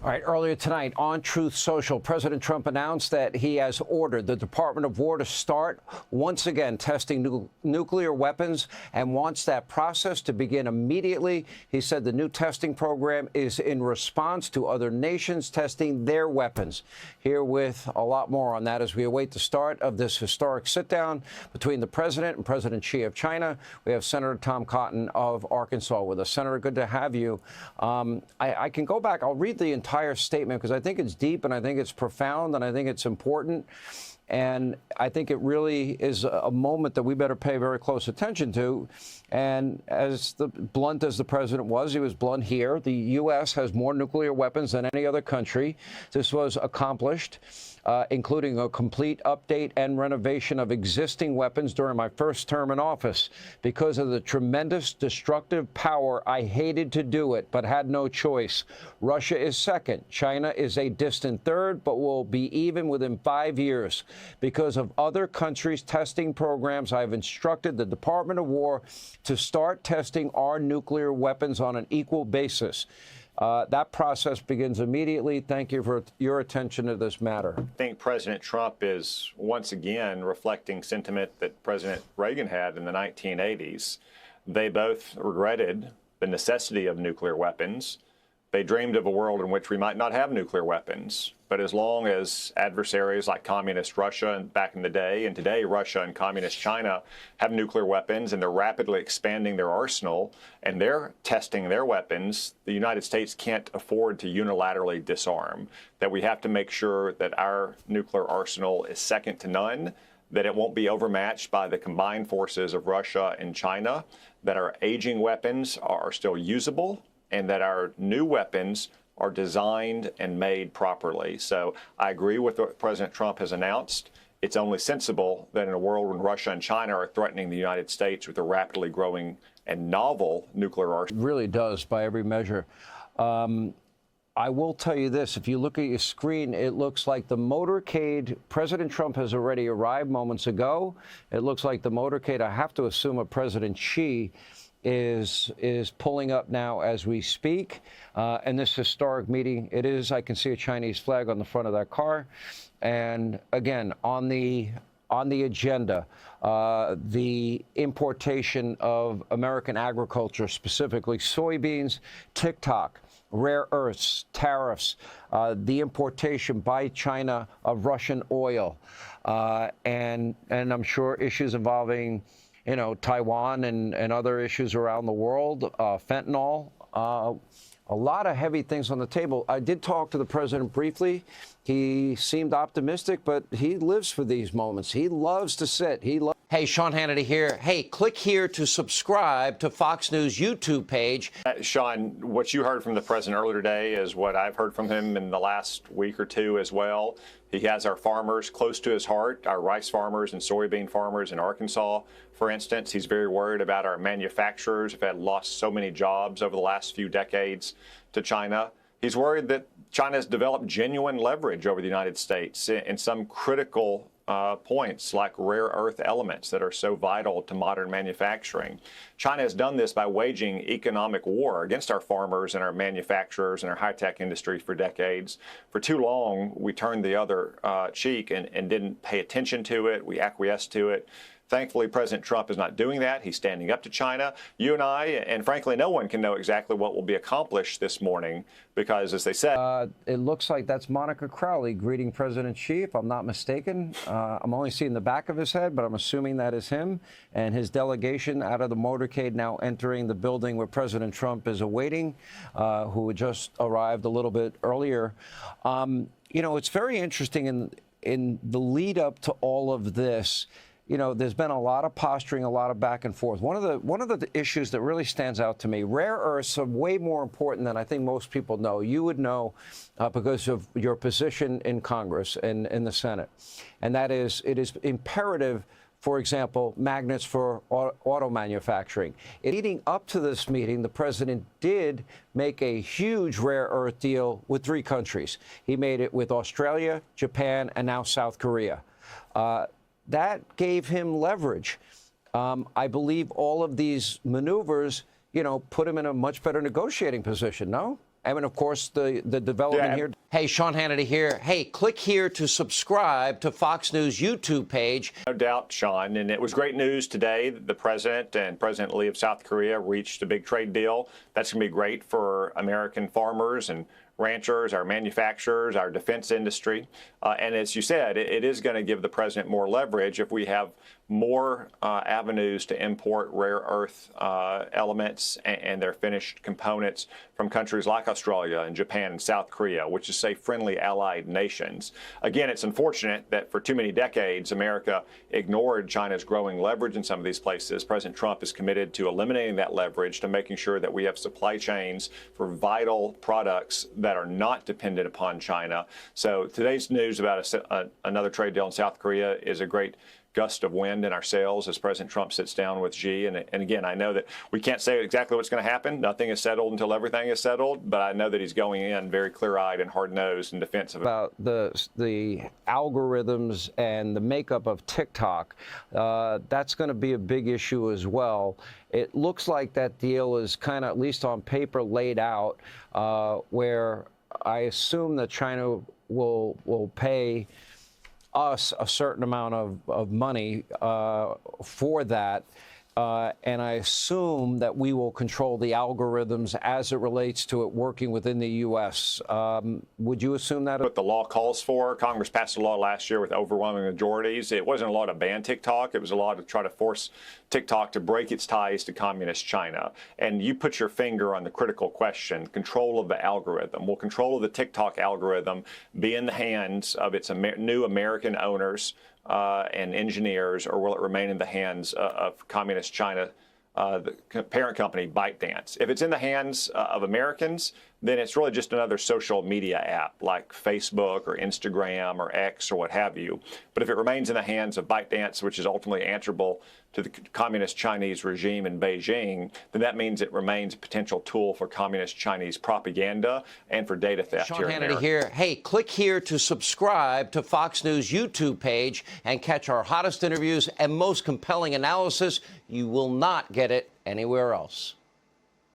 All right, earlier tonight on Truth Social, President Trump announced that he has ordered the Department of War to start once again testing nuclear weapons and wants that process to begin immediately. He said the new testing program is in response to other nations testing their weapons. Here with a lot more on that as we await the start of this historic sit-down between the president and President Xi of China. We have Senator Tom Cotton of Arkansas with us. Senator, good to have you. I can go back. I'll read the entire statement because I think it's deep and I think it's profound and I think it's important. And I think it really is a moment that we better pay very close attention to. And as blunt as the president was, he was blunt here. The U.S. has more nuclear weapons than any other country. This was accomplished, including a complete update and renovation of existing weapons during my first term in office. Because of the tremendous destructive power, I hated to do it, but had no choice. Russia is second. China is a distant third, but will be even within 5 years. Because of other countries' testing programs, I've instructed the Department of War to start testing our nuclear weapons on an equal basis. That process begins immediately. Thank you for your attention to this matter. I think President Trump is once again reflecting sentiment that President Reagan had in the 1980s. They both regretted the necessity of nuclear weapons. They dreamed of a world in which we might not have nuclear weapons. But as long as adversaries like communist Russia back in the day, and today Russia and communist China have nuclear weapons and they're rapidly expanding their arsenal and they're testing their weapons, the United States can't afford to unilaterally disarm. That we have to make sure that our nuclear arsenal is second to none, that it won't be overmatched by the combined forces of Russia and China, that our aging weapons are still usable, and that our new weapons are designed and made properly. So I agree with what President Trump has announced. It's only sensible that in a world when Russia and China are threatening the United States with a rapidly growing and novel nuclear arsenal. It really does, by every measure. I will tell you this. If you look at your screen, it looks like the motorcade, President Trump has already arrived moments ago. It looks like the motorcade, I have to assume, of President Xi is pulling up now as we speak. And this historic meeting, it is, I can see a Chinese flag on the front of that car. And again, on the agenda, the importation of American agriculture, specifically soybeans, TikTok, rare earths, tariffs, the importation by China of Russian oil, and I'm sure issues involving, you know, Taiwan and other issues around the world, fentanyl, a lot of heavy things on the table. I did talk to the president briefly. He seemed optimistic, but he lives for these moments. He loves to sit. Hey, Sean Hannity here. Hey, click here to subscribe to Fox News YouTube page. Sean, what you heard from the president earlier today is what I've heard from him in the last week or two as well. He has our farmers close to his heart, our rice farmers and soybean farmers in Arkansas, for instance. He's very worried about our manufacturers who've had lost so many jobs over the last few decades to China. He's worried that China has developed genuine leverage over the United States in some critical points like rare earth elements that are so vital to modern manufacturing. China has done this by waging economic war against our farmers and our manufacturers and our high-tech industry for decades. For too long, we turned the other cheek and didn't pay attention to it. We acquiesced to it. Thankfully, President Trump is not doing that. He's standing up to China. You and I, and frankly, no one can know exactly what will be accomplished this morning because, as they said... It looks like that's Monica Crowley greeting President Xi, if I'm not mistaken. I'm only seeing the back of his head, but I'm assuming that is him and his delegation out of the motorcade now entering the building where President Trump is awaiting, who had just arrived a little bit earlier. You know, it's very interesting in the lead up to all of this. You know, there's been a lot of posturing, a lot of back and forth. One of the issues that really stands out to me, rare earths are way more important than I think most people know. You would know because of your position in Congress and in the Senate. And that is, it is imperative, for example, magnets for auto manufacturing. Leading up to this meeting, the president did make a huge rare earth deal with 3 countries. He made it with Australia, Japan, and now South Korea. That gave him leverage. I believe all of these maneuvers, you know, put him in a much better negotiating position, no? And of course, the development here. Hey, Sean Hannity here. Hey, click here to subscribe to Fox News YouTube page. No doubt, Sean. And it was great news today that the president and President Lee of South Korea reached a big trade deal. That's going to be great for American farmers and ranchers, our manufacturers, our defense industry. And as you said, it is going to give the president more leverage if we have more avenues to import rare earth elements and their finished components from countries like Australia and Japan and South Korea, which is, say, friendly allied nations. Again, it's unfortunate that for too many decades, America ignored China's growing leverage in some of these places. President Trump is committed to eliminating that leverage, to making sure that we have supply chains for vital products that are not dependent upon China. So today's news about another trade deal in South Korea is a great gust of wind in our sails as President Trump sits down with Xi. And again, I know that we can't say exactly what's going to happen. Nothing is settled until everything is settled. But I know that he's going in very clear-eyed and hard-nosed in defense of about the algorithms and the makeup of TikTok. That's going to be a big issue as well. It looks like that deal is kind of, at least on paper, laid out, where I assume that China will pay us a certain amount of money for that. And I assume that we will control the algorithms as it relates to it working within the U.S. Would you assume that? What the law calls for. Congress passed a law last year with overwhelming majorities. It wasn't a law to ban TikTok. It was a law to try to force TikTok to break its ties to communist China. And you put your finger on the critical question, control of the algorithm. Will control of the TikTok algorithm be in the hands of its new American owners and engineers, or will it remain in the hands of communist China, the parent company ByteDance? If it's in the hands of Americans, then it's really just another social media app like Facebook or Instagram or X or what have you. But if it remains in the hands of ByteDance, which is ultimately answerable to the communist Chinese regime in Beijing, then that means it remains a potential tool for communist Chinese propaganda and for data theft. Sean Hannity here. Hey, click here to subscribe to Fox News YouTube page and catch our hottest interviews and most compelling analysis. You will not get it anywhere else.